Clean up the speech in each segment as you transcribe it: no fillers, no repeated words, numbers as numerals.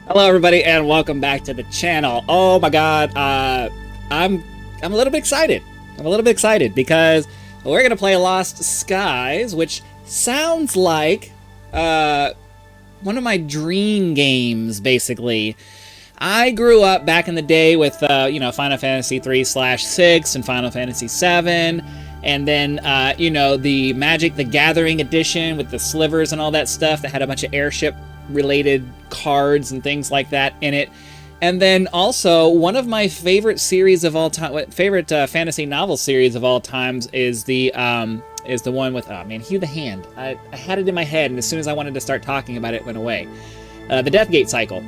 Hello, everybody, and welcome back to the channel. Oh my God, I'm a little bit excited. I'm a little bit excited because we're gonna play Lost Skies, which sounds like one of my dream games. Basically, I grew up back in the day with Final Fantasy 3/6 and Final Fantasy 7. And then, the Magic the Gathering edition with the slivers and all that stuff that had a bunch of airship-related cards and things like that in it. And then also, one of my favorite series of all time, favorite fantasy novel series of all times is the one with, oh man, Hugh the Hand. I had it in my head, and as soon as I wanted to start talking about it, it went away. The Deathgate cycle,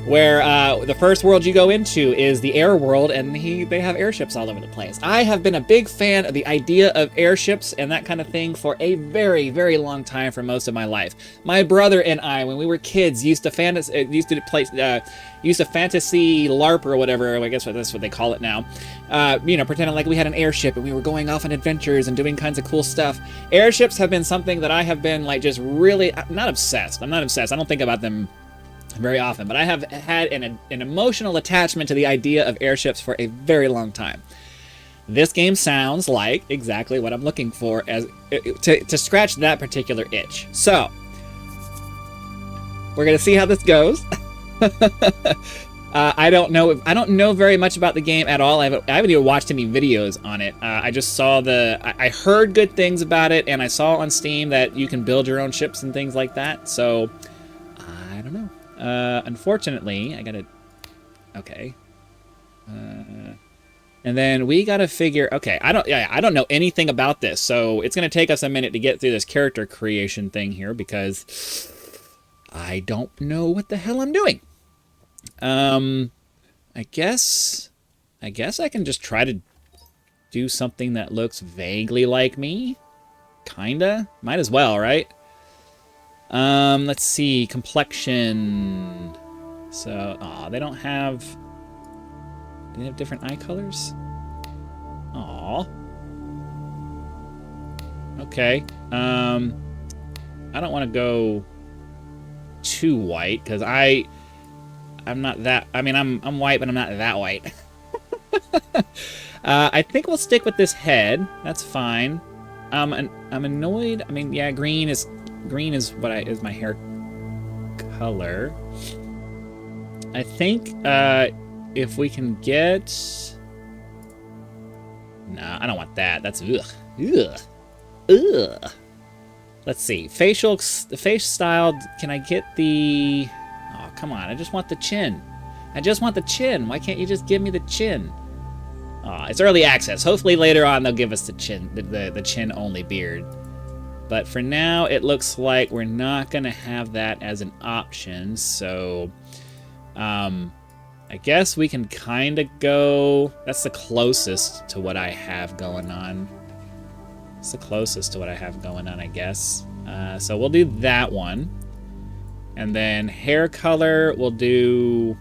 where the first world you go into is the air world, and they have airships all over the place. I have been a big fan of the idea of airships and that kind of thing for a very, very long time, for most of my life. My brother and I, when we were kids, used to fantasy LARP or whatever. I guess that's what they call it now. Pretending like we had an airship and we were going off on adventures and doing kinds of cool stuff. Airships have been something that I have been like just really not obsessed. I'm not obsessed. I don't think about them very often, but I have had an emotional attachment to the idea of airships for a very long time. This game sounds like exactly what I'm looking for to scratch that particular itch. So we're gonna see how this goes. I don't know very much about the game at all. I haven't even watched any videos on it. I just saw I heard good things about it, and I saw on Steam that you can build your own ships and things like that. So I don't know. Unfortunately, I gotta... Okay. And then we gotta figure... Okay, I don't know anything about this, so it's gonna take us a minute to get through this character creation thing here, because I don't know what the hell I'm doing. I guess I can just try to do something that looks vaguely like me. Kinda. Might as well, right? Let's see, complexion. So, they don't have... Do they have different eye colors? Aw. Okay. I don't want to go too white, because I'm not that... I mean, I'm white, but I'm not that white. I think we'll stick with this head. That's fine. I'm annoyed. I mean, yeah, green is is my hair color. I think if we can get... Nah, I don't want that. That's ugh. Let's see. The face style. Can I get the... Oh, come on. I just want the chin. I just want the chin. Why can't you just give me the chin? Oh, it's early access. Hopefully later on they'll give us the chin, the chin only beard. But for now, it looks like we're not going to have that as an option. So, I guess we can kind of go... That's the closest to what I have going on. It's the closest to what I have going on, I guess. So we'll do that one. And then hair color, we'll do...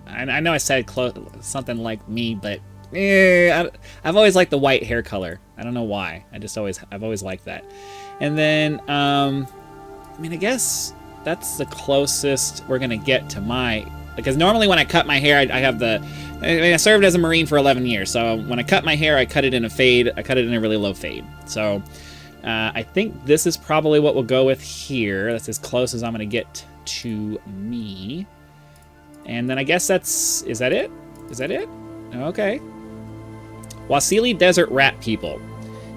I know I said something like me, but... I've always liked the white hair color. I don't know why. I've always liked that. And then, I mean, I guess that's the closest we're gonna get to my... Because normally when I cut my hair, I served as a Marine for 11 years, so when I cut my hair, I cut it in a fade. I cut it in a really low fade. So, I think this is probably what we'll go with here. That's as close as I'm gonna get to me. And then I guess that's... Is that it? Is that it? Okay. Wasili Desert Rat People.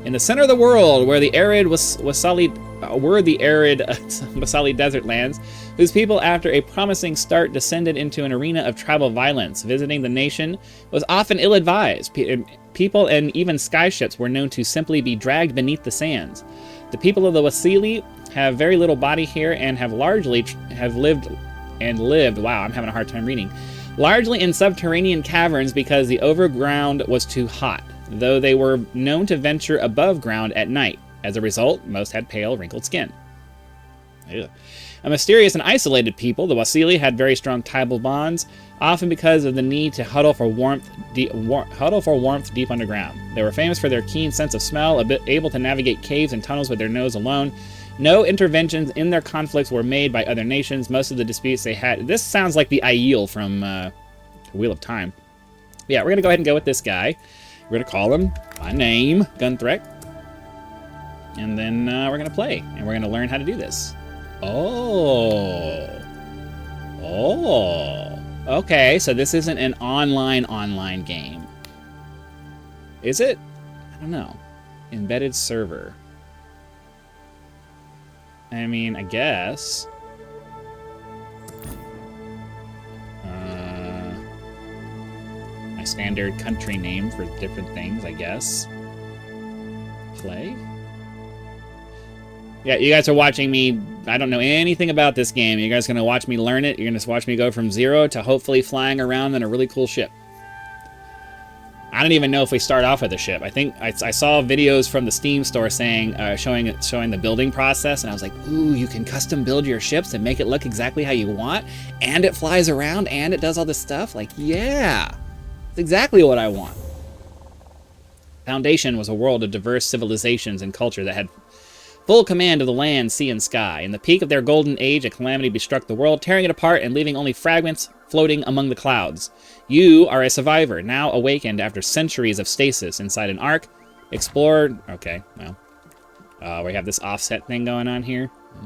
In the center of the world, where the arid Wasali Desert lands, whose people, after a promising start, descended into an arena of tribal violence. Visiting the nation was often ill-advised. People and even skyships were known to simply be dragged beneath the sands. The people of the Wasili have very little body hair and have lived. Wow, I'm having a hard time reading. Largely in subterranean caverns because the overground was too hot, though they were known to venture above ground at night. As a result, most had pale, wrinkled skin. Ugh. A mysterious and isolated people, the Wasili had very strong tribal bonds, often because of the need to huddle for warmth deep underground. They were famous for their keen sense of smell, able to navigate caves and tunnels with their nose alone, No interventions in their conflicts were made by other nations. Most of the disputes they had... This sounds like the Aiel from Wheel of Time. Yeah, we're going to go ahead and go with this guy. We're going to call him by name, Gunthrek. And then we're going to play. And we're going to learn how to do this. Oh. Okay, so this isn't an online game. Is it? I don't know. Embedded server. I mean, I guess. My standard country name for different things, I guess. Play? Yeah, you guys are watching me. I don't know anything about this game. You guys are going to watch me learn it. You're going to watch me go from 0 to hopefully flying around in a really cool ship. I don't even know if we start off with a ship. I think I saw videos from the Steam store saying, showing the building process, and I was like, ooh, you can custom build your ships and make it look exactly how you want, and it flies around, and it does all this stuff. Like, yeah, that's exactly what I want. Foundation was a world of diverse civilizations and culture that had full command of the land, sea, and sky. In the peak of their golden age, a calamity struck the world, tearing it apart and leaving only fragments floating among the clouds. You are a survivor, now awakened after centuries of stasis inside an ark. Explored... Okay, well. We have this offset thing going on here. I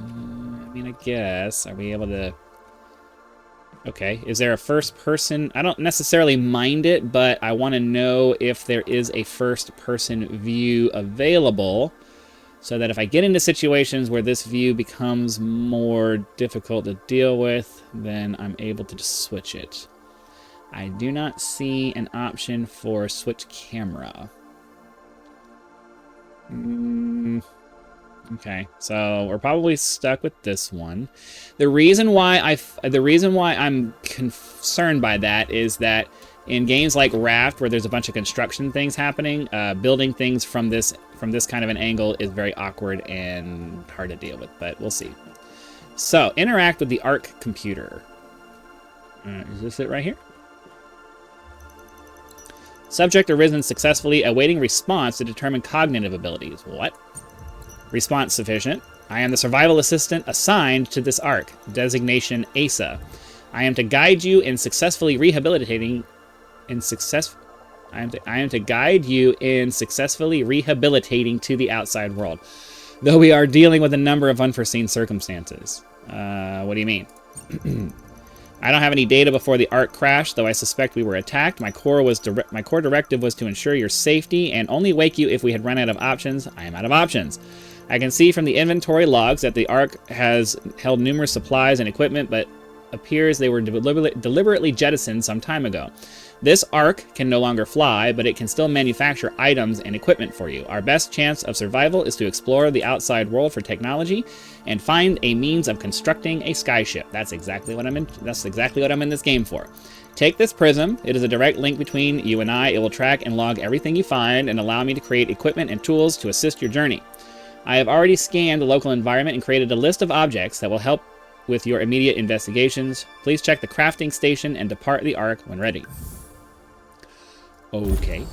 mean, I guess. Are we able to... Okay, is there a first person? I don't necessarily mind it, but I want to know if there is a first person view available, so that if I get into situations where this view becomes more difficult to deal with, then I'm able to just switch it. I do not see an option for switch camera. Okay, so we're probably stuck with this one. The reason why I'm concerned by that is that in games like Raft, where there's a bunch of construction things happening, building things from this kind of an angle is very awkward and hard to deal with, but we'll see. So, interact with the Arc computer. Is this it right here? Subject arisen successfully, awaiting response to determine cognitive abilities. What? Response sufficient. I am the survival assistant assigned to this Arc. Designation ASA. I am to guide you in successfully rehabilitating... I am to guide you in successfully rehabilitating to the outside world, though we are dealing with a number of unforeseen circumstances. What do you mean? I don't have any data before the Ark crashed, though I suspect we were attacked. My core directive was to ensure your safety and only wake you if we had run out of options. I am out of options. I can see from the inventory logs that the Ark has held numerous supplies and equipment, but appears they were deliberately jettisoned some time ago. This Ark can no longer fly, but it can still manufacture items and equipment for you. Our best chance of survival is to explore the outside world for technology and find a means of constructing a skyship. That's exactly what I'm in this game for. Take this prism. It is a direct link between you and I. It will track and log everything you find and allow me to create equipment and tools to assist your journey. I have already scanned the local environment and created a list of objects that will help with your immediate investigations. Please check the crafting station and depart the Ark when ready. Okay.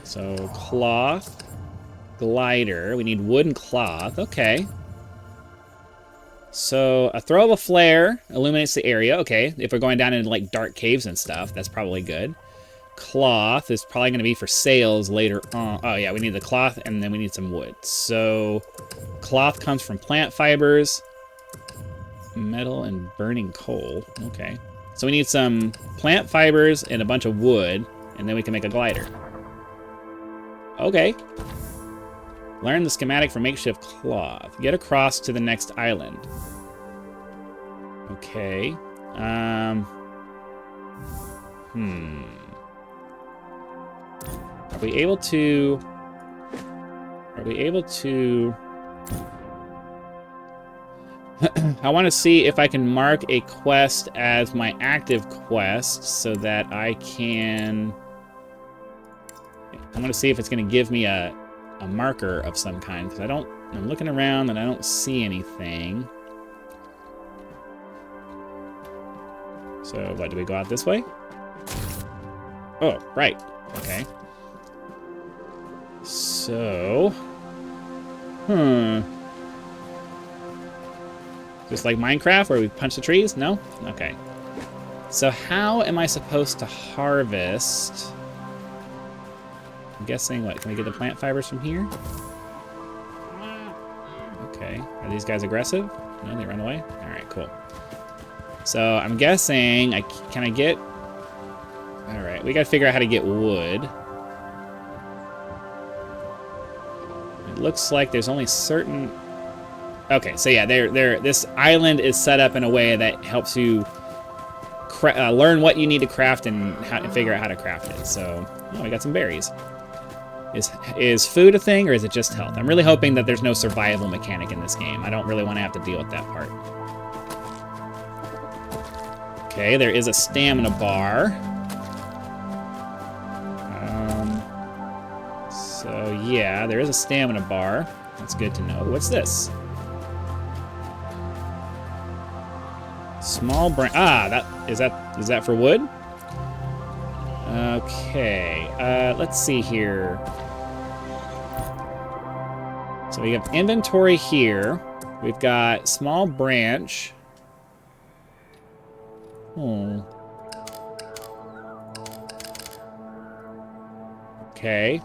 So, cloth, glider. We need wood and cloth. Okay. So, a throw of a flare illuminates the area. Okay, if we're going down into, like, dark caves and stuff, that's probably good. Cloth is probably going to be for sales later on. Oh, yeah, we need the cloth, and then we need some wood. So, cloth comes from plant fibers. Metal and burning coal. Okay. So we need some plant fibers and a bunch of wood, and then we can make a glider. Okay. Learn the schematic for makeshift cloth. Get across to the next island. Okay. Are we able to... I want to see if I can mark a quest as my active quest so that I can... I want to see if it's going to give me a marker of some kind, because I'm looking around and I don't see anything. So, what, do we go out this way? Oh, right. Okay. So... Just like Minecraft where we punch the trees? No? Okay. So how am I supposed to harvest? I'm guessing, what, can we get the plant fibers from here? Okay. Are these guys aggressive? No, they run away? Alright, cool. So I'm guessing, can I get... Alright, we gotta figure out how to get wood. It looks like there's only certain... Okay, so yeah, this island is set up in a way that helps you learn what you need to craft and figure out how to craft it. So, oh, we got some berries. Is food a thing, or is it just health? I'm really hoping that there's no survival mechanic in this game. I don't really want to have to deal with that part. Okay, there is a stamina bar. So yeah, there is a stamina bar. That's good to know. What's this? Small branch. Ah, is that for wood? Okay. Let's see here. So we have inventory here. We've got small branch. Okay.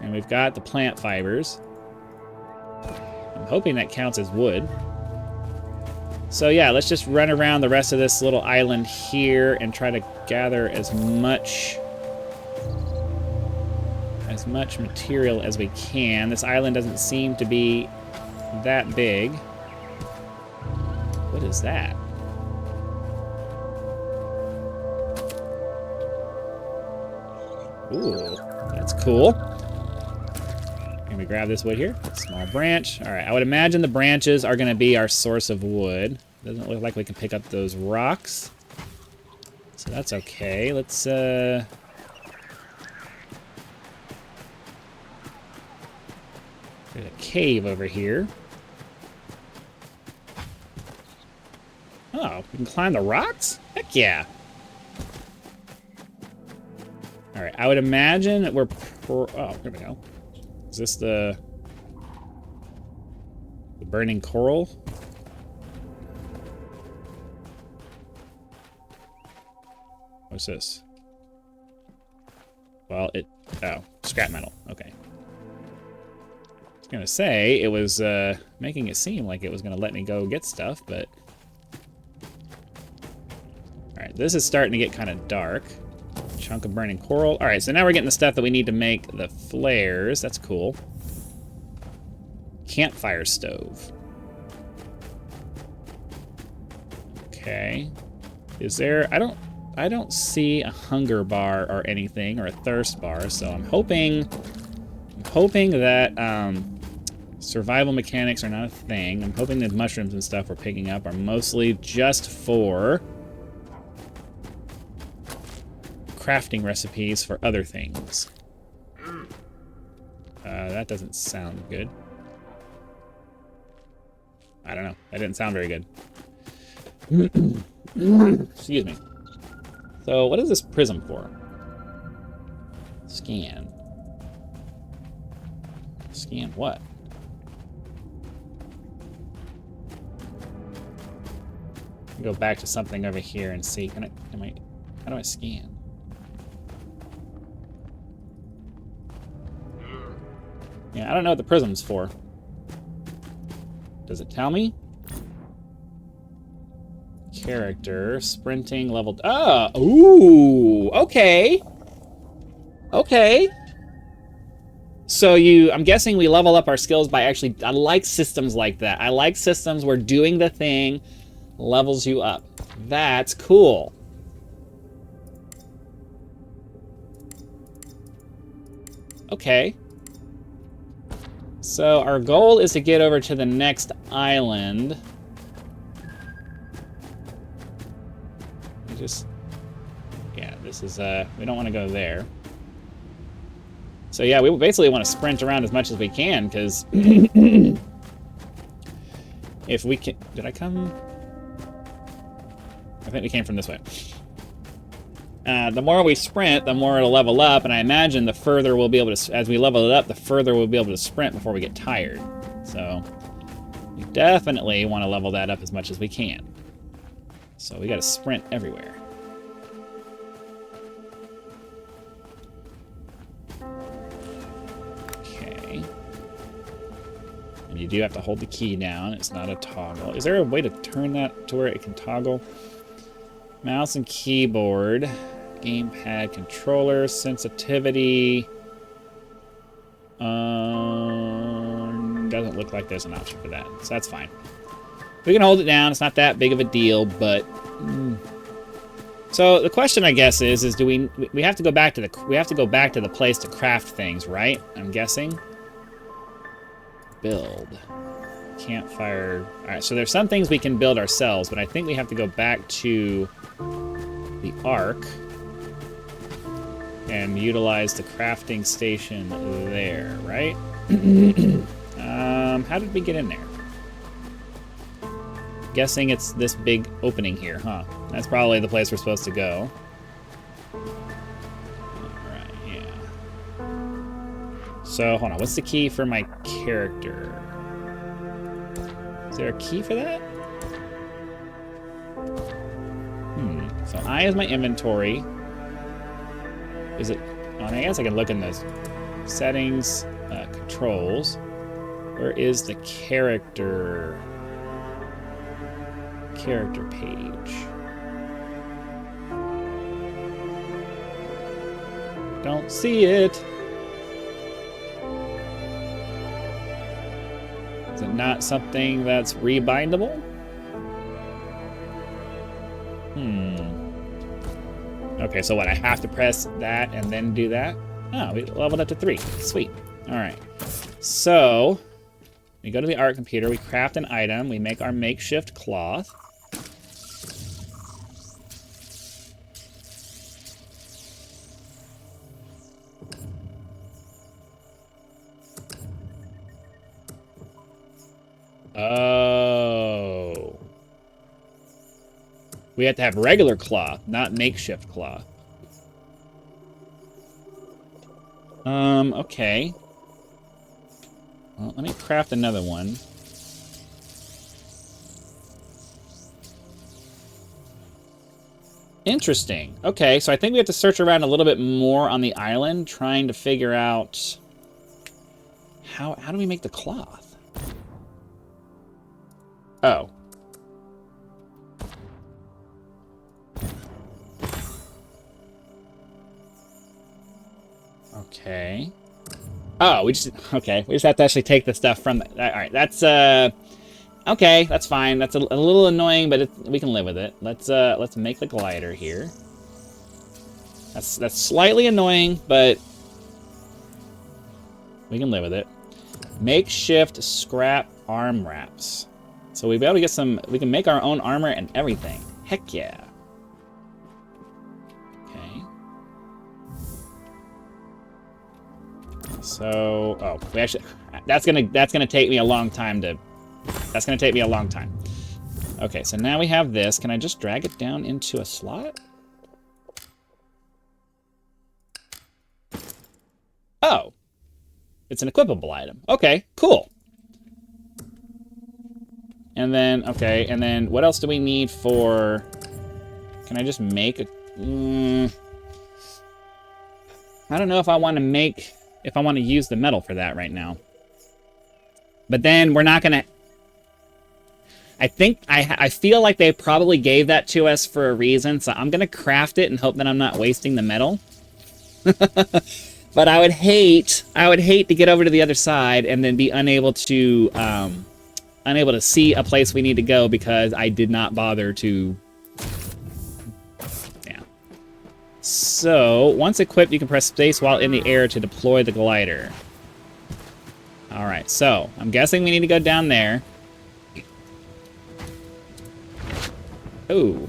And we've got the plant fibers. I'm hoping that counts as wood. So yeah, let's just run around the rest of this little island here and try to gather as much material as we can. This island doesn't seem to be that big. What is that? Ooh, that's cool. Can we grab this wood here? Small branch. All right, I would imagine the branches are going to be our source of wood. Doesn't look like we can pick up those rocks. So that's okay. Let's, there's a cave over here. Oh, we can climb the rocks? Heck yeah. All right, I would imagine that oh, here we go. Is this the burning coral? What's this? Well, oh, scrap metal. Okay. I was gonna say, it was making it seem like it was gonna let me go get stuff, but... Alright, this is starting to get kind of dark. Chunk of burning coral. Alright, so now we're getting the stuff that we need to make the flares. That's cool. Campfire stove. Okay. Is there... I don't see a hunger bar or anything, or a thirst bar, so I'm hoping that survival mechanics are not a thing. I'm hoping the mushrooms and stuff we're picking up are mostly just for crafting recipes for other things. That doesn't sound good. I don't know. That didn't sound very good. Excuse me. So, what is this prism for? Scan. Scan what? Go back to something over here and see. How do I scan? Yeah, I don't know what the prism's for. Does it tell me? Character, sprinting, leveled... Oh! Ooh! Okay! Okay! So I'm guessing we level up our skills by actually... I like systems like that. I like systems where doing the thing levels you up. That's cool. Okay. So our goal is to get over to the next island. Yeah, this is, we don't want to go there. So yeah, we basically want to sprint around as much as we can, because if we can... Did I come? I think we came from this way. The more we sprint, the more it'll level up, and I imagine the further we'll be able to... As we level it up, the further we'll be able to sprint before we get tired. So, We definitely want to level that up as much as we can. So we got to sprint everywhere. Okay. And you do have to hold the key down. It's not a toggle. Is there a way to turn that to where it can toggle? Mouse and keyboard. Gamepad controller. Sensitivity. Doesn't look like there's an option for that, so that's fine. We can hold it down. It's not that big of a deal, but so the question, I guess, is do we have to go back to the place to craft things, right? I'm guessing. Build campfire. All right, so there's some things we can build ourselves, but I think we have to go back to the Ark and utilize the crafting station there, right? How did we get in there? Guessing it's this big opening here, huh? That's probably the place we're supposed to go. Alright, yeah. So, hold on. What's the key for my character? Is there a key for that? So I is my inventory. Is it... Oh, I guess I can look in those settings, controls. Where is the character page? Don't see it. Is it not something that's rebindable? Okay, so what? I have to press that and then do that? Oh, we leveled up to 3. Sweet. All right. So we go to the art computer, we craft an item, we make our makeshift cloth. Oh. We have to have regular cloth, not makeshift cloth. Okay. Well, let me craft another one. Interesting. Okay, so I think we have to search around a little bit more on the island, trying to figure out how do we make the cloth? Oh. Okay. Oh, we just have to actually take the stuff from the... All right, that's, okay, that's fine. That's a little annoying, but we can live with it. Let's make the glider here. That's slightly annoying, but we can live with it. Makeshift scrap arm wraps. So we'll be able to get some... We can make our own armor and everything. Heck yeah. So, oh, we actually, that's gonna take me a long time to, Okay, so now we have this. Can I just drag it down into a slot? Oh, it's an equipable item. Okay, cool. And then, okay, and then what else do we need for, can I just make a, I don't know if I want to make... If I want to use the metal for that right now. But then we're not going to... I feel like they probably gave that to us for a reason, so I'm going to craft it and hope that I'm not wasting the metal. But I would hate to get over to the other side and then be unable to see a place we need to go because I did not bother to... So, once equipped, you can press space while in the air to deploy the glider. Alright, so, I'm guessing we need to go down there. Ooh.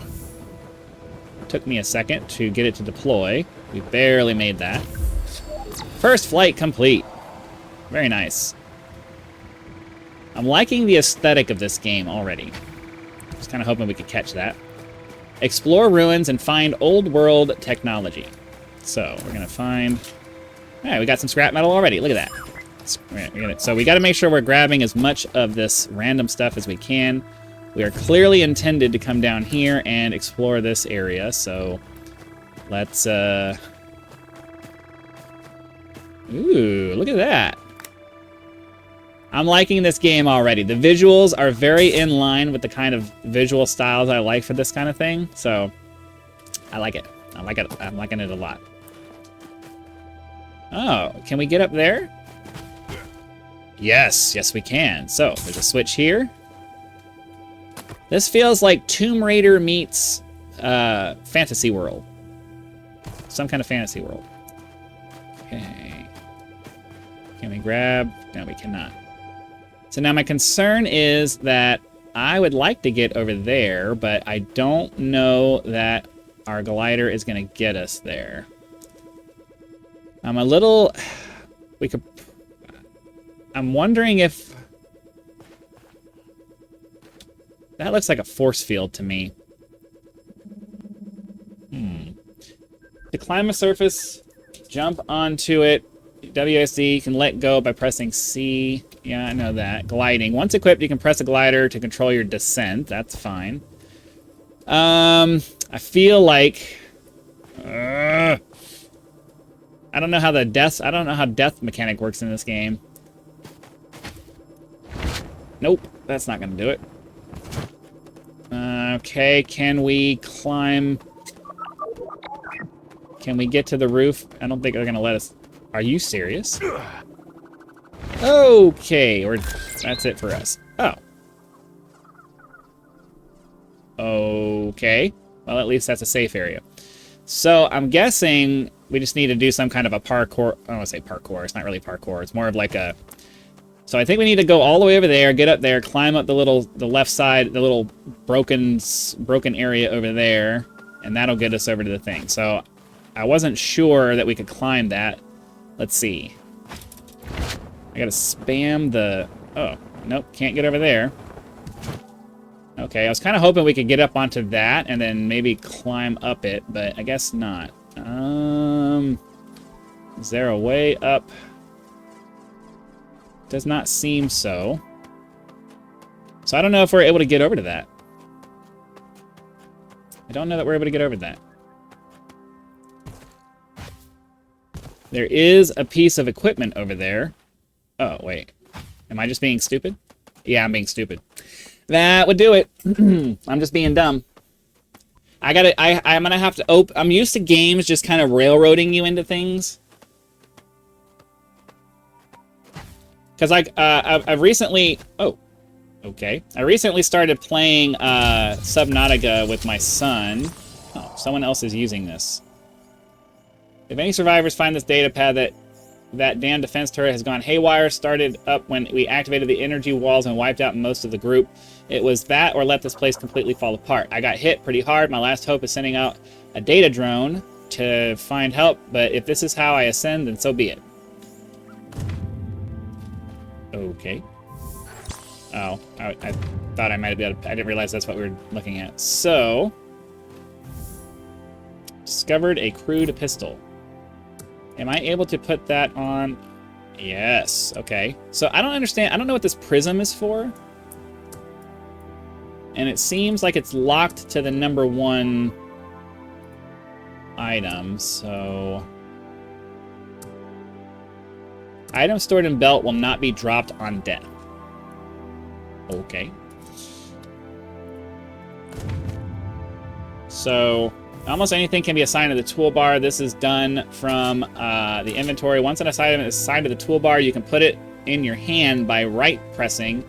Took me a second to get it to deploy. We barely made that. First flight complete. Very nice. I'm liking the aesthetic of this game already. Just kind of hoping we could catch that. Explore ruins and find old world technology. So, we're going to find... Alright, we got some scrap metal already. Look at that. So we got to make sure we're grabbing as much of this random stuff as we can. We are clearly intended to come down here and explore this area, so let's, ooh, look at that. I'm liking this game already. The visuals are very in line with the kind of visual styles I like for this kind of thing, so I like it. I like it. I'm liking it a lot. Oh, can we get up there? Yes, yes we can. So, there's a switch here. This feels like Tomb Raider meets Fantasy World. Some kind of fantasy world. Okay. Can we grab? No, we cannot. So now my concern is that I would like to get over there, but I don't know that our glider is going to get us there. I'm a little... I'm wondering if... That looks like a force field to me. To climb a surface, jump onto it. WSD, you can let go by pressing C. Yeah, I know that. Gliding. Once equipped, you can press a glider to control your descent. That's fine. I feel like... I don't know how death mechanic works in this game. Nope, that's not gonna do it. Okay, can we climb? Can we get to the roof? I don't think they're gonna let us. Are you serious? Okay, that's it for us. Oh. Okay. Well, at least that's a safe area. So I'm guessing we just need to do some kind of a parkour. I don't want to say parkour. It's not really parkour. It's more of like a... So I think we need to go all the way over there, get up there, climb up the left side, the little broken area over there, and that'll get us over to the thing. So I wasn't sure that we could climb that. Let's see. I gotta spam the... Oh, nope, can't get over there. Okay, I was kind of hoping we could get up onto that and then maybe climb up it, but I guess not. Is there a way up? Does not seem so. So I don't know if we're able to get over to that. I don't know that we're able to get over that. There is a piece of equipment over there. Oh, wait. Am I just being stupid? Yeah, I'm being stupid. That would do it. I'm just being dumb. I'm gonna have to open... I'm used to games just kind of railroading you into things. Because I've recently... Oh, okay. I recently started playing Subnautica with my son. Oh, someone else is using this. If any survivors find this data pad that damn defense turret has gone haywire, started up when we activated the energy walls and wiped out most of the group. It was that or let this place completely fall apart. I got hit pretty hard. My last hope is sending out a data drone to find help, but if this is how I ascend, then so be it. Okay. Oh, I thought I might be able to... I didn't realize that's what we were looking at. So... Discovered a crude pistol. Am I able to put that on? Yes. Okay. So I don't understand. I don't know what this prism is for. And it seems like it's locked to the #1 item. So... Items stored in belt will not be dropped on death. Okay. So... Almost anything can be assigned to the toolbar. This is done from the inventory. Once an item is assigned to the toolbar, you can put it in your hand by right pressing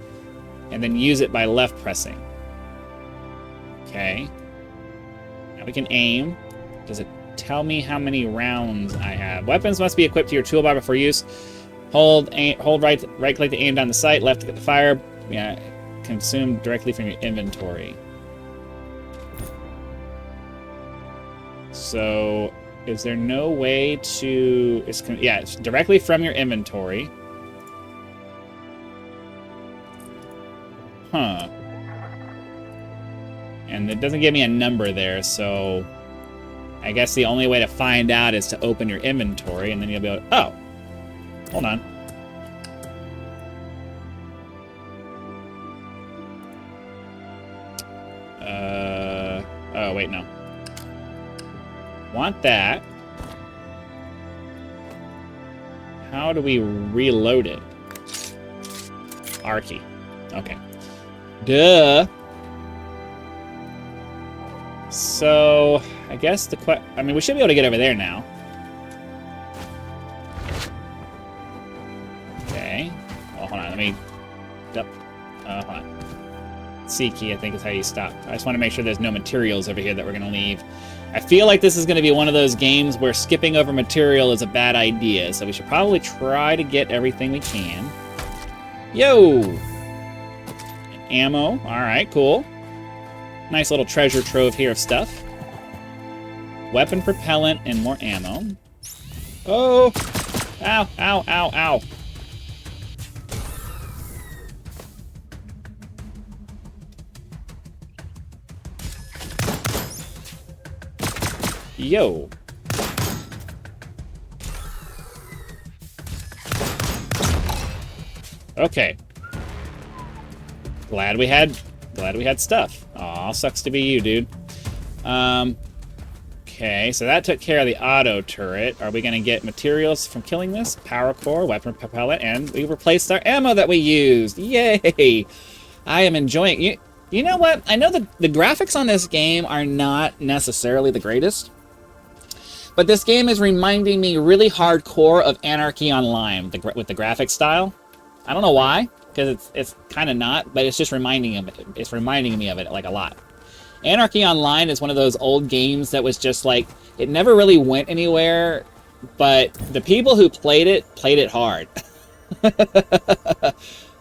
and then use it by left pressing. Okay. Now we can aim. Does it tell me how many rounds I have? Weapons must be equipped to your toolbar before use. Hold right click to aim down the sight, left to get the fire. Yeah, consume directly from your inventory. So, is there no way to... it's directly from your inventory. Huh. And it doesn't give me a number there, so... I guess the only way to find out is to open your inventory, and then you'll be able to... Oh! Hold on. Oh, wait, no. Want that. How do we reload it? R key. Okay. Duh. So, I guess I mean, we should be able to get over there now. Okay. Well, hold on. Let me... Hold on. C key, I think, is how you stop. I just want to make sure there's no materials over here that we're going to leave. I feel like this is going to be one of those games where skipping over material is a bad idea, so we should probably try to get everything we can. Yo! Ammo. Alright, cool. Nice little treasure trove here of stuff. Weapon propellant and more ammo. Oh! Ow, ow, ow, ow. Yo. Okay. Glad we had stuff. Aw, sucks to be you, dude. Okay, so that took care of the auto turret. Are we gonna get materials from killing this? Power core, weapon propellant, and we replaced our ammo that we used. Yay! I am enjoying it. You know what? I know the graphics on this game are not necessarily the greatest, but this game is reminding me really hardcore of Anarchy Online with the graphic style. I don't know why, because it's kind of not, but it's just reminding me of it like a lot. Anarchy Online is one of those old games that was just like, it never really went anywhere, but the people who played it hard.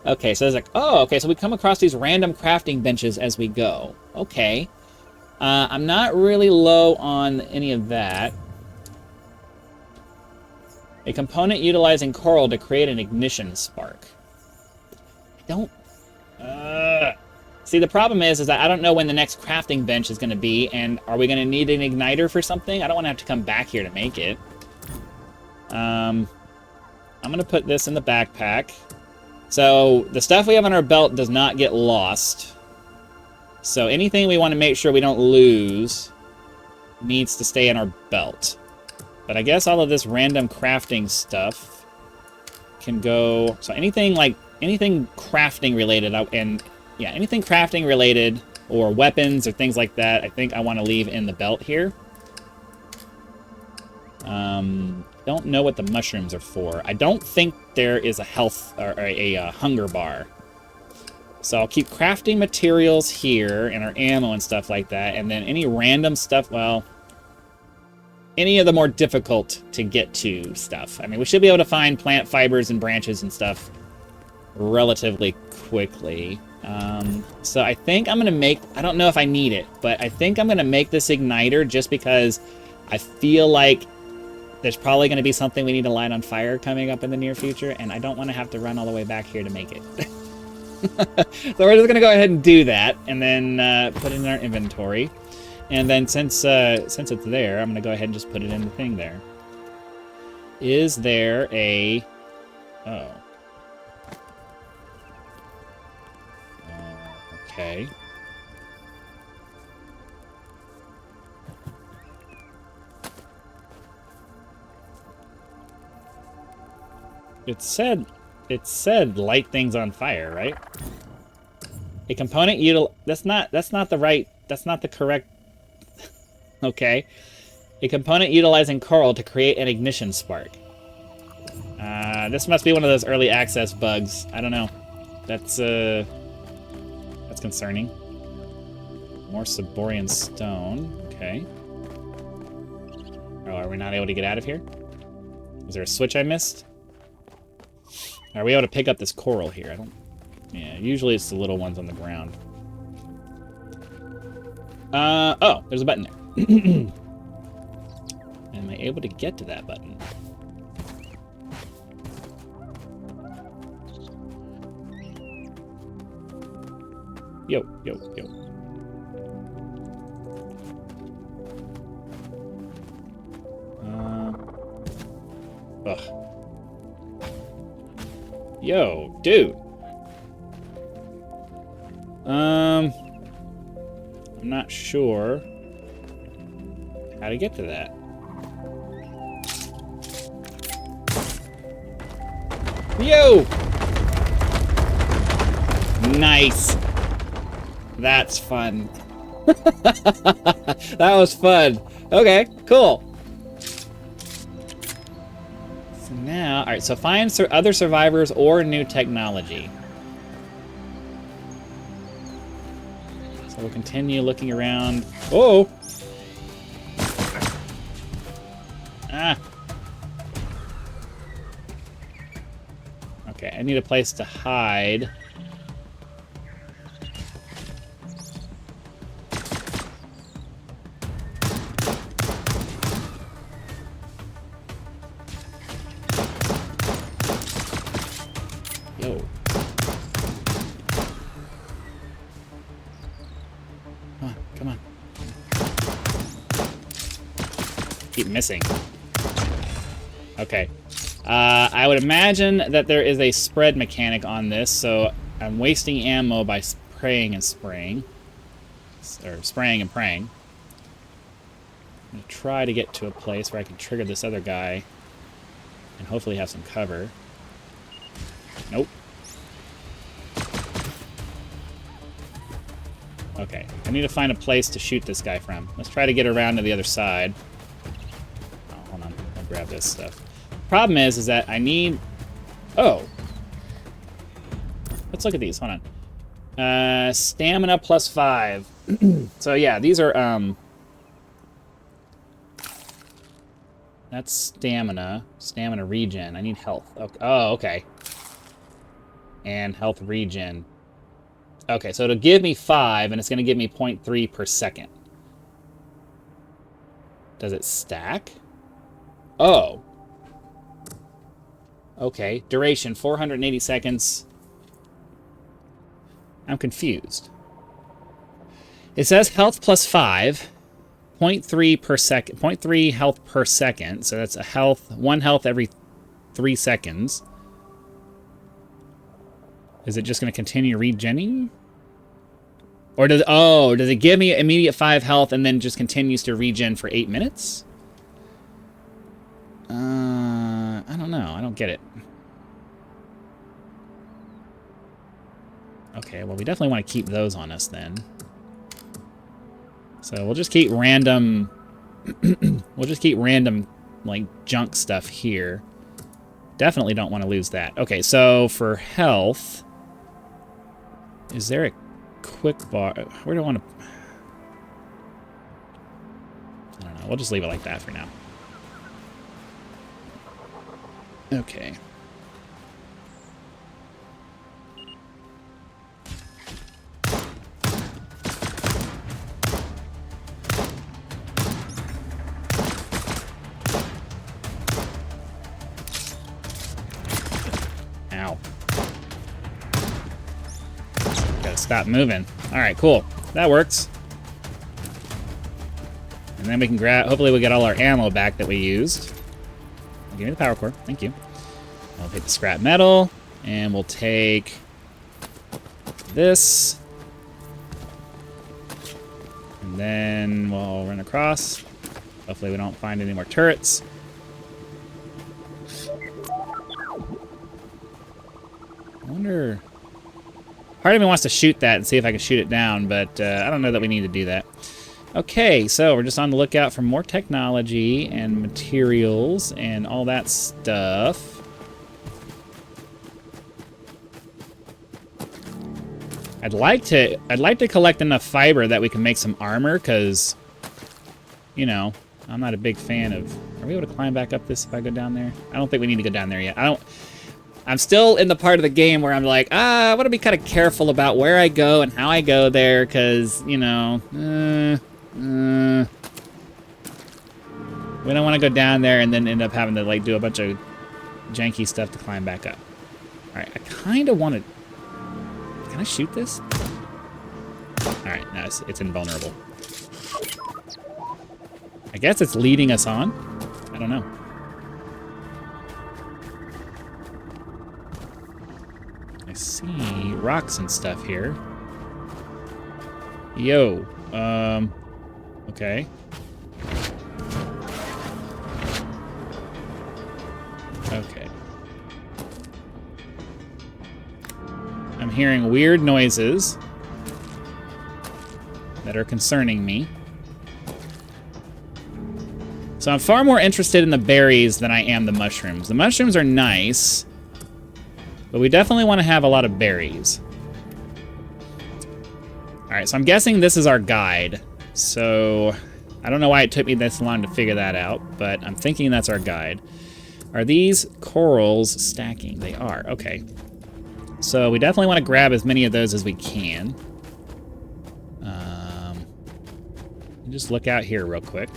Okay, so it's like, oh, okay, so we come across these random crafting benches as we go. Okay. I'm not really low on any of that. A component utilizing coral to create an ignition spark. I don't... See, the problem is that I don't know when the next crafting bench is going to be, and are we going to need an igniter for something? I don't want to have to come back here to make it. I'm going to put this in the backpack. So, the stuff we have on our belt does not get lost. So, anything we want to make sure we don't lose needs to stay in our belt. But I guess all of this random crafting stuff can go... So, anything crafting related, anything crafting related, or weapons, or things like that, I think I want to leave in the belt here. Don't know what the mushrooms are for. I don't think there is a health or a hunger bar. So I'll keep crafting materials here and our ammo and stuff like that, and then any random stuff, well, any of the more difficult to get to stuff. I mean, we should be able to find plant fibers and branches and stuff relatively quickly. So I think I'm going to make... I don't know if I need it, but I think I'm going to make this igniter just because I feel like there's probably going to be something we need to light on fire coming up in the near future, and I don't want to have to run all the way back here to make it. So we're just going to go ahead and do that, and then put it in our inventory. And then since it's there, I'm going to go ahead and just put it in the thing there. Is there a... Oh. Okay. It said light things on fire, right? A component that's not the correct. Okay. A component utilizing coral to create an ignition spark. This must be one of those early access bugs. I don't know. That's concerning. More Saborian stone. Okay. Oh, are we not able to get out of here? Is there a switch I missed? Are we able to pick up this coral here? I don't... Yeah, usually it's the little ones on the ground. Oh, there's a button there. Am I able to get to that button? Yo, yo, yo. Ugh. Yo, dude. I'm not sure. how to get to that. Yo! Nice. That's fun. That was fun. Okay, cool. So now, all right, so find other survivors or new technology. So we'll continue looking around. Oh! Ah. Okay, I need a place to hide. Yo. Come on. Keep missing. Okay. I would imagine that there is a spread mechanic on this, so I'm wasting ammo by spraying and spraying. Or spraying and praying. I'm going to try to get to a place where I can trigger this other guy and hopefully have some cover. Nope. Okay, I need to find a place to shoot this guy from. Let's try to get around to the other side. Oh, hold on, I'll grab this stuff. Problem is that I need... Oh. Let's look at these, hold on. Stamina plus 5. So yeah, these are, that's stamina. Stamina regen. I need health. Okay. Oh, okay. And health regen. Okay, so it'll give me 5, and it's going to give me 0.3 per second. Does it stack? Oh. Okay, duration, 480 seconds. I'm confused. It says health plus 5, 0.3 per second, 0.3 health per second, so that's a health, 1 health every 3 seconds. Is it just going to continue regenning? Or does it give me immediate 5 health and then just continues to regen for 8 minutes? I don't know. I don't get it. Okay, well, we definitely want to keep those on us then. So we'll just keep random... we'll just keep random, like, junk stuff here. Definitely don't want to lose that. Okay, so for health... Is there a quick bar? Where do I want to... I don't know. We'll just leave it like that for now. Okay. Ow. Gotta stop moving. Alright, cool. That works. And then we can grab... Hopefully we get all our ammo back that we used. Give me the power core. Thank you. I'll take the scrap metal, and we'll take this. And then we'll run across. Hopefully we don't find any more turrets. I wonder... Part of me wants to shoot that and see if I can shoot it down, but I don't know that we need to do that. Okay, so we're just on the lookout for more technology and materials and all that stuff. I'd like to collect enough fiber that we can make some armor, because, you know, I'm not a big fan of... Are we able to climb back up this if I go down there? I don't think we need to go down there yet. I'm still in the part of the game where I'm like, I want to be kind of careful about where I go and how I go there, because, you know, we don't want to go down there and then end up having to, like, do a bunch of janky stuff to climb back up. Alright, I kind of want to... Can I shoot this? Alright, no, it's invulnerable. I guess it's leading us on. I don't know. I see rocks and stuff here. Yo, okay. Okay. I'm hearing weird noises that are concerning me. So I'm far more interested in the berries than I am the mushrooms. The mushrooms are nice, but we definitely want to have a lot of berries. All right, so I'm guessing this is our guide. So I don't know why it took me this long to figure that out, but I'm thinking that's our guide. Are these corals stacking? They are, okay. So we definitely want to grab as many of those as we can. Just look out here real quick.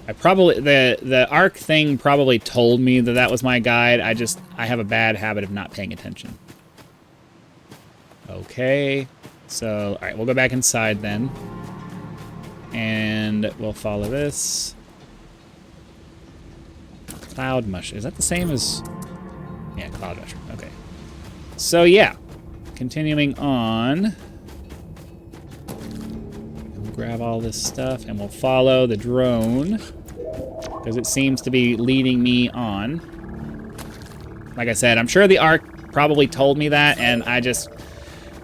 I probably, the arc thing probably told me that that was my guide. I have a bad habit of not paying attention. Okay, so, all right, we'll go back inside then. And we'll follow this. Cloud mushroom, is that the same as, yeah, cloud mushroom, okay. So yeah, continuing on. Grab all this stuff and we'll follow the drone because it seems to be leading me on. Like I said, I'm sure the arc probably told me that, and I just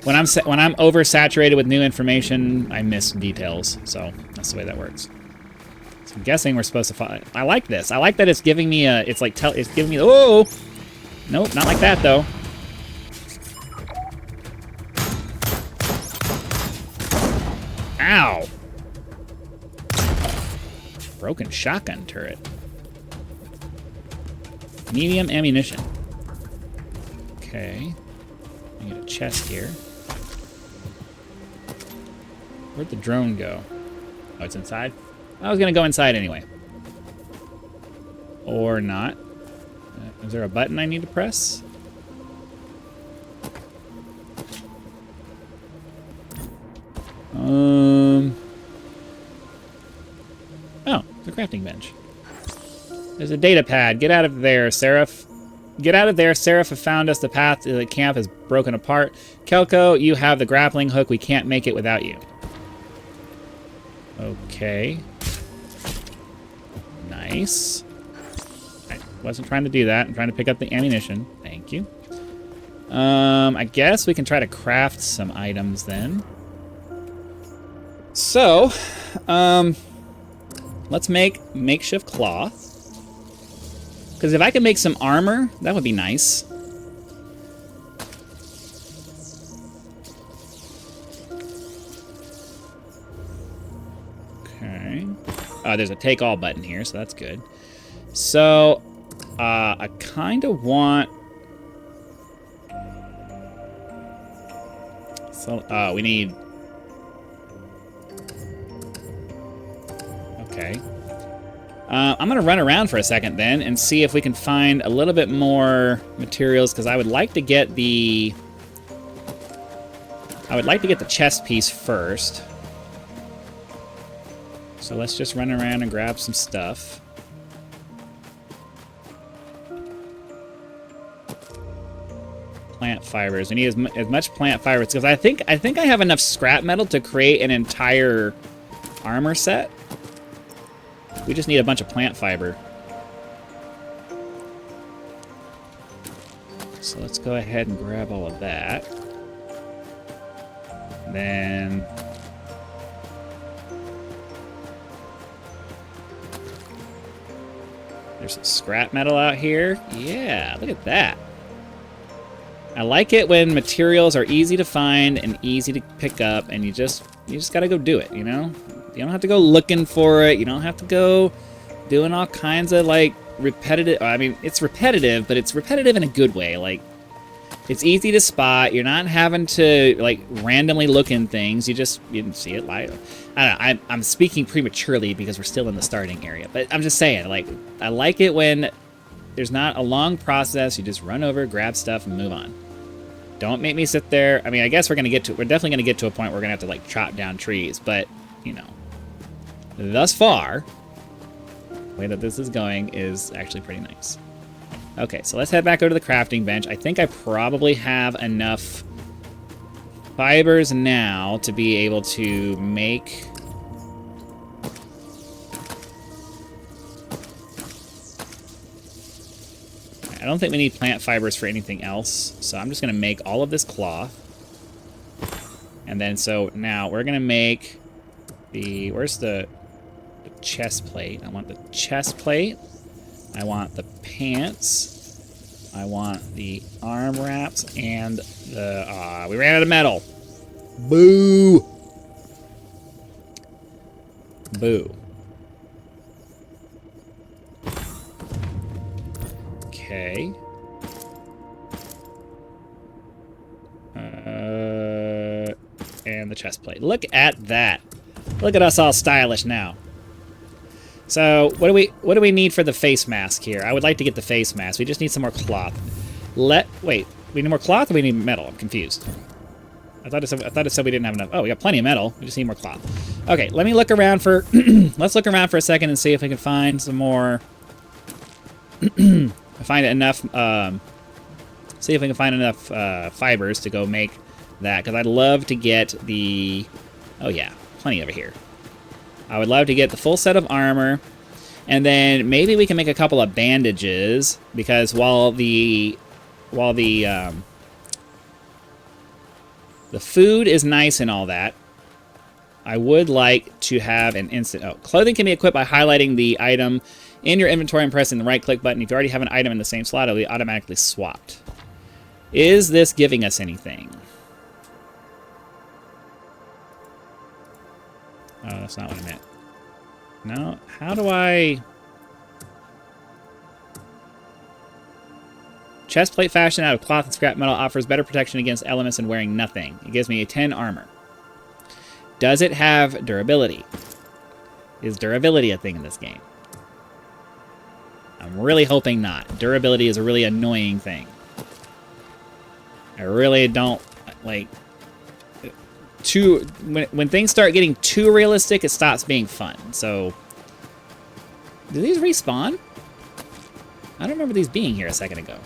when I'm oversaturated with new information, I miss details. So that's the way that works. So I'm guessing we're supposed to follow. I like this. I like that it's giving me a. It's like it's giving me. Oh, nope, not like that though. Ow! Broken shotgun turret. Medium ammunition. Okay. I get a chest here. Where'd the drone go? Oh, it's inside? I was gonna go inside anyway. Or not. Is there a button I need to press? Oh, it's a crafting bench. There's a data pad. Get out of there, Seraph. Get out of there. Seraph have found us. The path to the camp is broken apart. Kelko, you have the grappling hook. We can't make it without you. Okay. Nice. I wasn't trying to do that. I'm trying to pick up the ammunition. Thank you. I guess we can try to craft some items then. So, let's make makeshift cloth. Because if I could make some armor, that would be nice. Okay. There's a take all button here, so that's good. So, I kind of want... So, we need... Okay. I'm going to run around for a second then and see if we can find a little bit more materials, because I would like to get the... chest piece first. So let's just run around and grab some stuff. Plant fibers. We need as much plant fibers, because I think I have enough scrap metal to create an entire armor set. We just need a bunch of plant fiber. So let's go ahead and grab all of that. Then... there's some scrap metal out here. Yeah, look at that. I like it when materials are easy to find and easy to pick up, and you just gotta go do it, you know? You don't have to go looking for it. You don't have to go doing all kinds of, like, repetitive... I mean, it's repetitive, but it's repetitive in a good way. Like, it's easy to spot. You're not having to, like, randomly look in things. You can see it live. I don't know. I'm speaking prematurely because we're still in the starting area. But I'm just saying, like, I like it when there's not a long process. You just run over, grab stuff, and move on. Don't make me sit there. I mean, I guess we're definitely going to get to a point where we're going to have to, like, chop down trees. But, you know... thus far, the way that this is going is actually pretty nice. Okay, so let's head back over to the crafting bench. I think I probably have enough fibers now to be able to make don't think we need plant fibers for anything else, so I'm just going to make all of this cloth. And then, so now we're going to make the... Where's the chest plate? I want the chest plate. I want the pants. I want the arm wraps and the... we ran out of metal. Boo! Boo. Okay. And the chest plate. Look at that. Look at us all stylish now. So, what do we need for the face mask here? I would like to get the face mask. We just need some more cloth. Wait, we need more cloth or we need metal? I'm confused. I thought it said we didn't have enough. Oh, we got plenty of metal. We just need more cloth. Okay, let me look around for let's look around for a second and see if we can find some more find enough see if we can find enough fibers to go make that, because I'd love to get the... Oh yeah, plenty over here. I would love to get the full set of armor, and then maybe we can make a couple of bandages, because while the food is nice and all that, I would like to have an instant... Oh, clothing can be equipped by highlighting the item in your inventory and pressing the right-click button. If you already have an item in the same slot, it'll be automatically swapped. Is this giving us anything? Oh, that's not what I meant. No, how do I... Chest plate fashioned out of cloth and scrap metal offers better protection against elements and wearing nothing. It gives me a 10 armor. Does it have durability? Is durability a thing in this game? I'm really hoping not. Durability is a really annoying thing. I really don't like... When things start getting too realistic, it stops being fun. So, do these respawn? I don't remember these being here a second ago.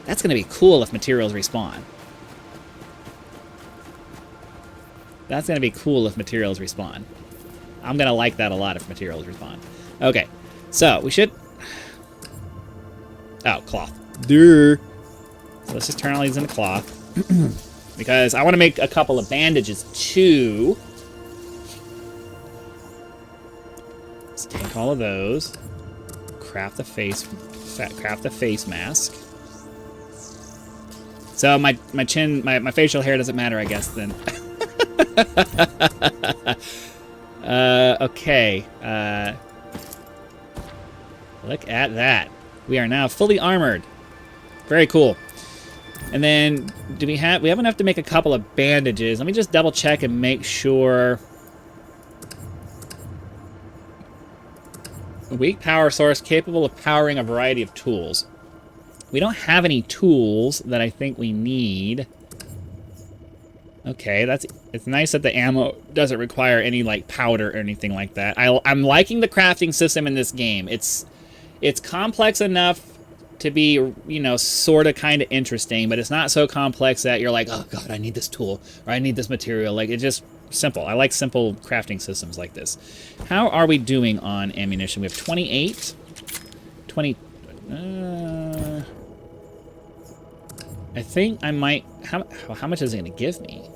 That's going to be cool if materials respawn. That's going to be cool if materials respawn. I'm going to like that a lot if materials respawn. Okay, so we should... Oh, cloth. Duh. So let's just turn all these into cloth. Because I want to make a couple of bandages too. Let's take all of those. Craft the face mask. So my chin, my facial hair doesn't matter, I guess, then. Okay. Look at that. We are now fully armored. Very cool. And then, we have enough to make a couple of bandages. Let me just double check and make sure. A weak power source capable of powering a variety of tools. We don't have any tools that I think we need. Okay, it's nice that the ammo doesn't require any like powder or anything like that. I'm liking the crafting system in this game. It's complex enough to be, you know, sort of kind of interesting, but it's not so complex that you're like, oh god, I need this tool, or I need this material. Like, it's just simple. I like simple crafting systems like this. How are we doing on ammunition? We have 28. 20... I think I might... How much is it going to give me?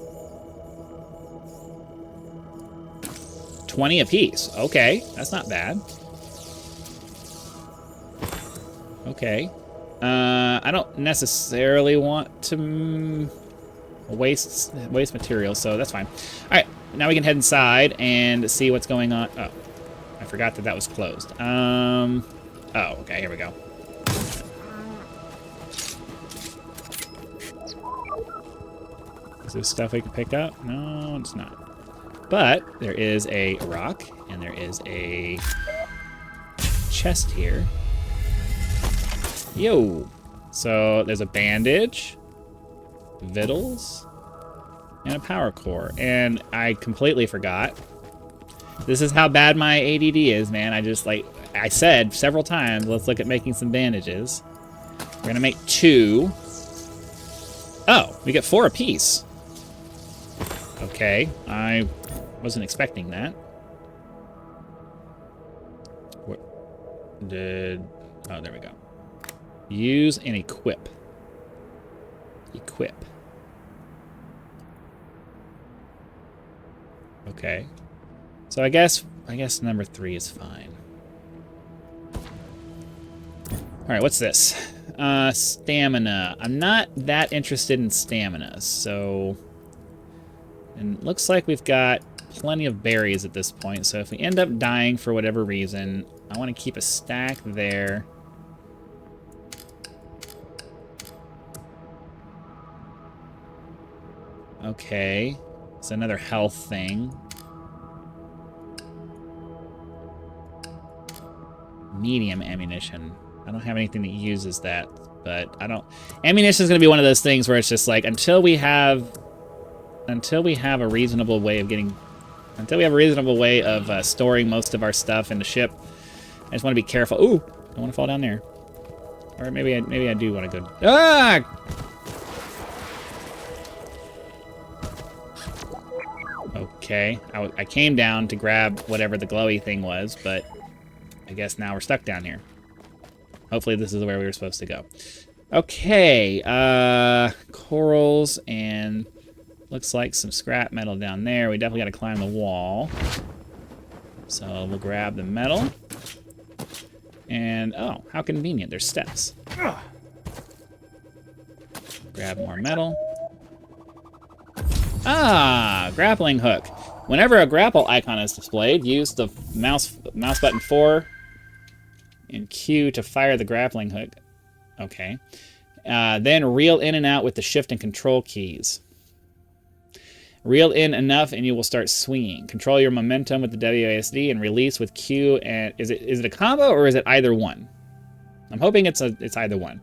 20 apiece. Okay, that's not bad. Okay. I don't necessarily want to waste material, so that's fine. All right, now we can head inside and see what's going on. Oh, I forgot that was closed. Oh, okay, here we go. Is this stuff we can pick up? No, it's not. But there is a rock, and there is a chest here. Yo! So there's a bandage, victuals, and a power core. And I completely forgot. This is how bad my ADD is, man. I said several times, let's look at making some bandages. We're gonna make 2. Oh, we get 4 apiece. Okay, I wasn't expecting that. Oh, there we go. Use and equip. Equip. Okay. So I guess number 3 is fine. Alright, what's this? Stamina. I'm not that interested in stamina, so... And it looks like we've got plenty of berries at this point, so if we end up dying for whatever reason, I want to keep a stack there. Okay. It's another health thing. Medium ammunition. I don't have anything that uses that, but I don't... Ammunition is going to be one of those things where it's just like, until we have a reasonable way of getting... Until we have a reasonable way of storing most of our stuff in the ship, I just want to be careful. Ooh! I don't want to fall down there. Or maybe I do want to go... Ah! Okay. I came down to grab whatever the glowy thing was, but I guess now we're stuck down here. Hopefully this is where we were supposed to go. Okay. Corals and... Looks like some scrap metal down there. We definitely got to climb the wall. So we'll grab the metal. And, oh, how convenient. There's steps. Grab more metal. Ah, grappling hook. Whenever a grapple icon is displayed, use the mouse button 4 and Q to fire the grappling hook. Okay. Then reel in and out with the shift and control keys. Reel in enough and you will start swinging. Control your momentum with the WASD and release with Q. And is it a combo or is it either one? I'm hoping it's either one.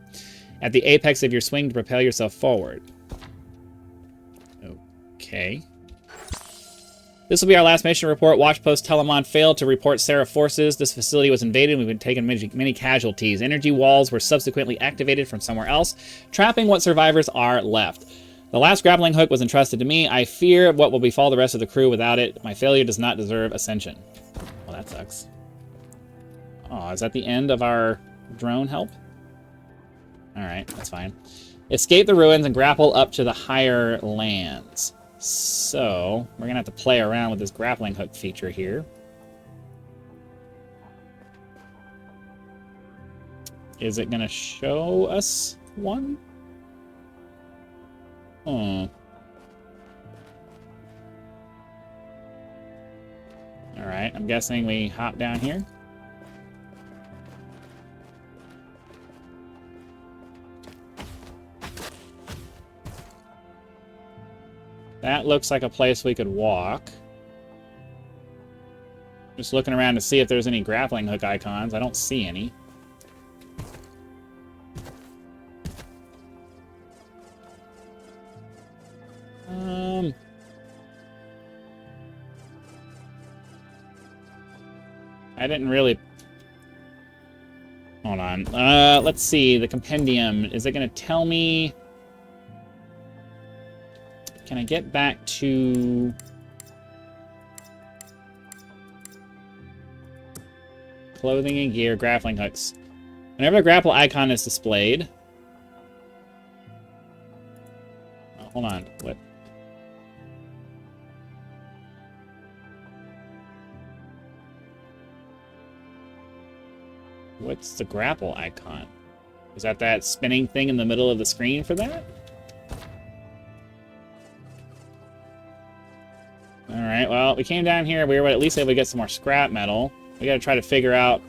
At the apex of your swing to propel yourself forward. Okay. This will be our last mission report. Watch post Telemon failed to report Seraph forces. This facility was invaded and we've been taking many casualties. Energy walls were subsequently activated from somewhere else, trapping what survivors are left. The last grappling hook was entrusted to me. I fear what will befall the rest of the crew without it. My failure does not deserve ascension. Well, that sucks. Oh, is that the end of our drone help? Alright, that's fine. Escape the ruins and grapple up to the higher lands. So, we're going to have to play around with this grappling hook feature here. Is it going to show us one? Alright, I'm guessing we hop down here. That looks like a place we could walk. Just looking around to see if there's any grappling hook icons. I don't see any. I didn't really... Hold on. Let's see. The compendium. Is it going to tell me... Can I get back to... Clothing and gear, grappling hooks. Whenever the grapple icon is displayed... Oh, hold on. What? What's the grapple icon? Is that spinning thing in the middle of the screen for that? Alright, well, we came down here. We were at least able to get some more scrap metal. We gotta try to figure out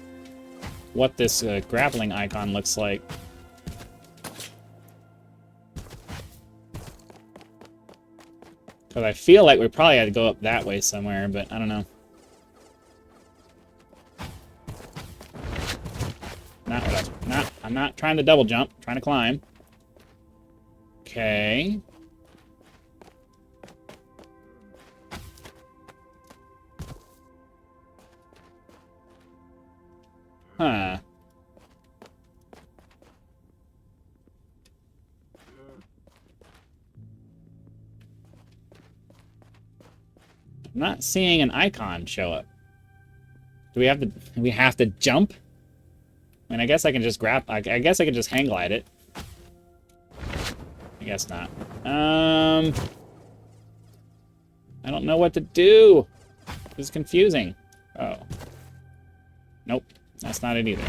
what this grappling icon looks like. Because I feel like we probably had to go up that way somewhere, but I don't know. I'm not trying to double jump. I'm trying to climb. Okay. Huh. I'm not seeing an icon show up. Do we have to jump? I mean, I guess I can just I guess I can just hang glide it. I guess not. I don't know what to do. This is confusing. Oh. Nope. That's not it either.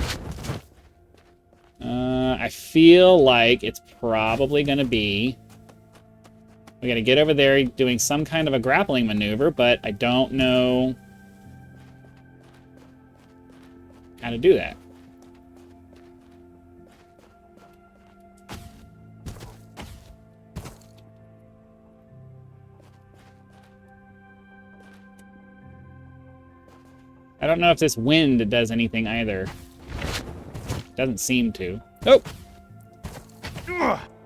I feel like it's probably going to be... We got to get over there doing some kind of a grappling maneuver, but I don't know how to do that. I don't know if this wind does anything either. Doesn't seem to. Oh!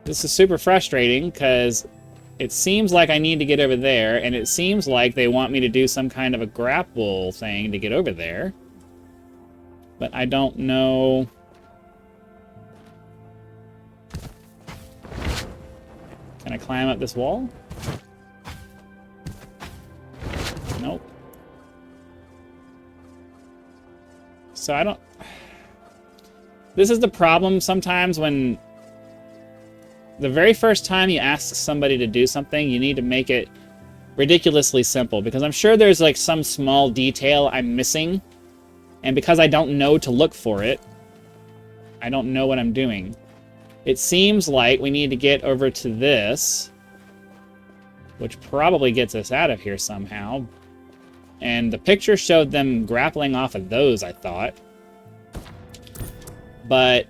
This is super frustrating because it seems like I need to get over there, and it seems like they want me to do some kind of a grapple thing to get over there. But I don't know. Can I climb up this wall? Nope. So I don't... This is the problem sometimes when... The very first time you ask somebody to do something, you need to make it ridiculously simple. Because I'm sure there's like some small detail I'm missing. And because I don't know to look for it, I don't know what I'm doing. It seems like we need to get over to this, which probably gets us out of here somehow. And the picture showed them grappling off of those, I thought. But...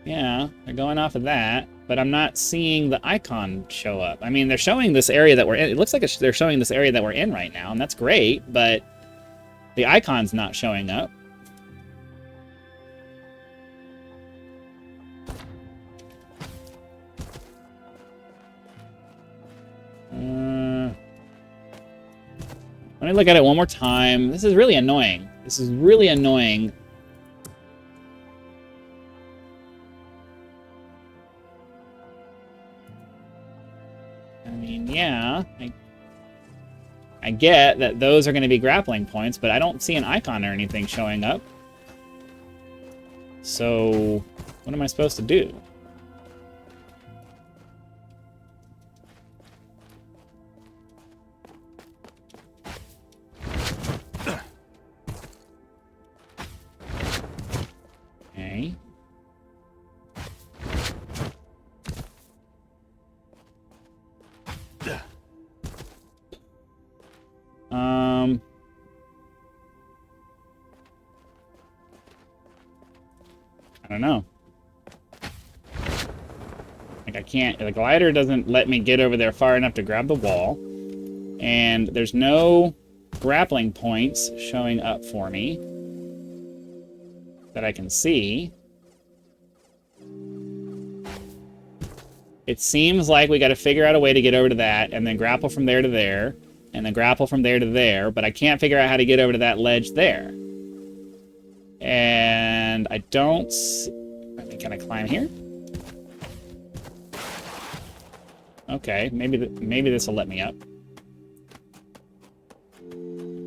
yeah, they're going off of that, but I'm not seeing the icon show up. I mean, they're showing this area that we're in. It looks like they're showing this area that we're in right now, and that's great, but the icon's not showing up. Let me look at it one more time. This is really annoying. This is really annoying. I mean, yeah, I get that those are going to be grappling points, but I don't see an icon or anything showing up. So, what am I supposed to do? Okay. I don't know. Like, I can't... The glider doesn't let me get over there far enough to grab the wall. And there's no grappling points showing up for me that I can see. It seems like we got to figure out a way to get over to that, and then grapple from there to there, and then grapple from there to there, but I can't figure out how to get over to that ledge there. And I don't... I mean, can I climb here? Okay, maybe this will let me up.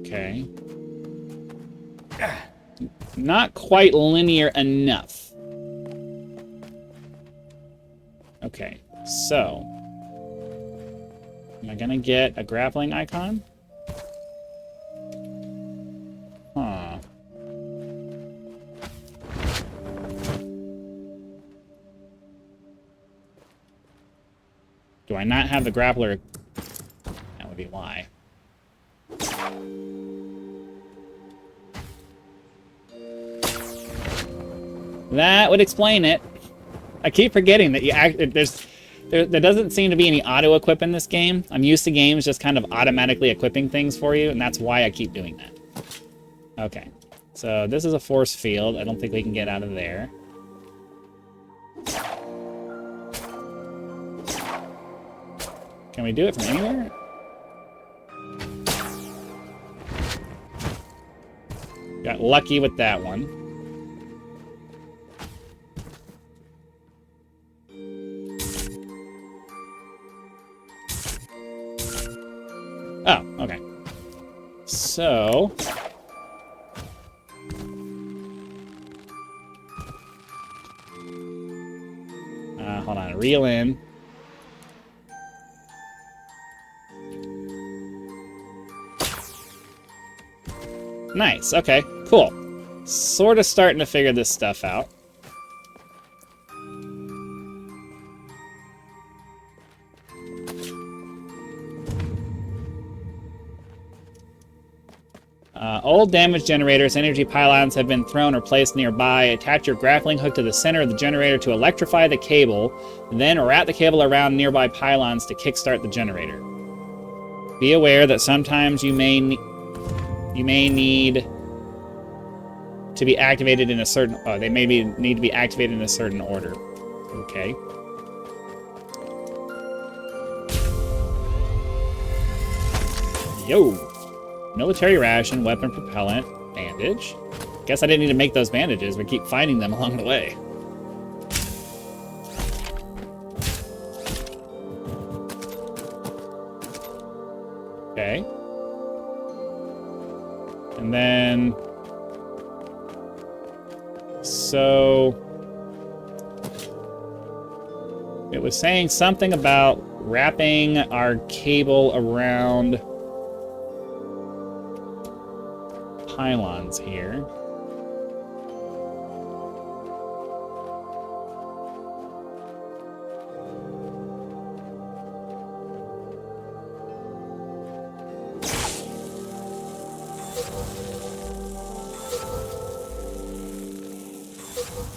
Okay. Not quite linear enough. Okay, so... Am I gonna get a grappling icon? Huh. Do I not have the grappler? That would be why. That would explain it. I keep forgetting that there doesn't seem to be any auto-equip in this game. I'm used to games just kind of automatically equipping things for you, and that's why I keep doing that. Okay, so this is a force field. I don't think we can get out of there. Can we do it from anywhere? Got lucky with that one. Oh, okay. So... hold on, reel in. Nice, okay, cool. Sort of starting to figure this stuff out. Old damage generators, energy pylons have been thrown or placed nearby. Attach your grappling hook to the center of the generator to electrify the cable, then wrap the cable around nearby pylons to kickstart the generator. Be aware that sometimes you may need to be activated in a certain... Oh, they need to be activated in a certain order. Okay. Yo! Military ration, weapon propellant, bandage. Guess I didn't need to make those bandages. We keep finding them along the way. Okay. And then... So... It was saying something about wrapping our cable around... pylons here.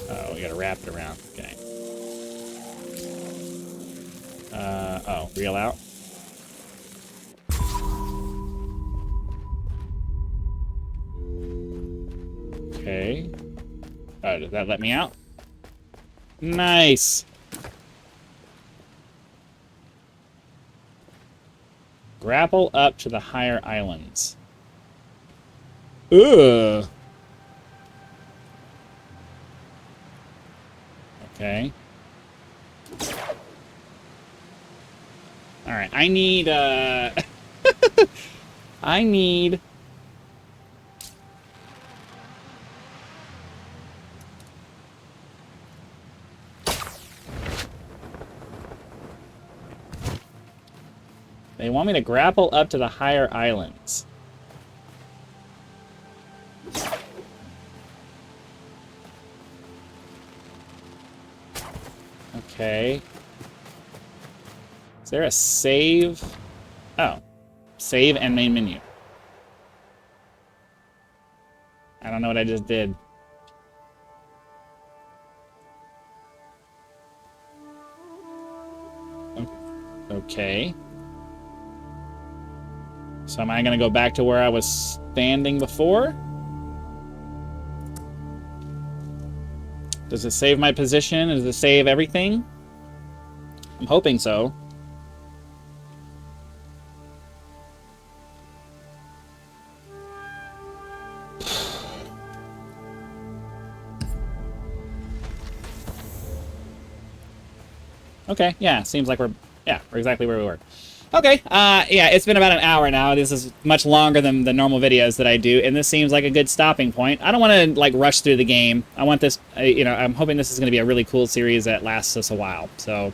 Oh, we gotta wrap it around. Okay. Oh, reel out. Okay. Oh, does that let me out? Nice! Grapple up to the higher islands. Ugh! Okay. Alright, I need, I need... They want me to grapple up to the higher islands. Okay. Is there a save? Oh. Save and main menu. I don't know what I just did. Okay. So am I going to go back to where I was standing before? Does it save my position? Does it save everything? I'm hoping so. Okay, yeah, seems like we're exactly where we were. Okay, yeah, it's been about an hour now. This is much longer than the normal videos that I do, and this seems like a good stopping point. I don't want to, like, rush through the game. I want this, you know, I'm hoping this is going to be a really cool series that lasts us a while. So,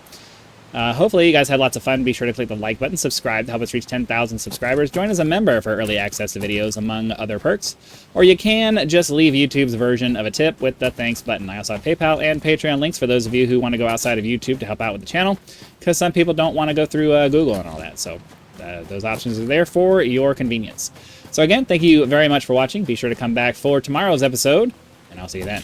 hopefully you guys had lots of fun. Be sure to click the like button, subscribe to help us reach 10,000 subscribers. Join as a member for early access to videos, among other perks. Or you can just leave YouTube's version of a tip with the thanks button. I also have PayPal and Patreon links for those of you who want to go outside of YouTube to help out with the channel, because some people don't want to go through Google and all that. So those options are there for your convenience. So again, thank you very much for watching. Be sure to come back for tomorrow's episode, and I'll see you then.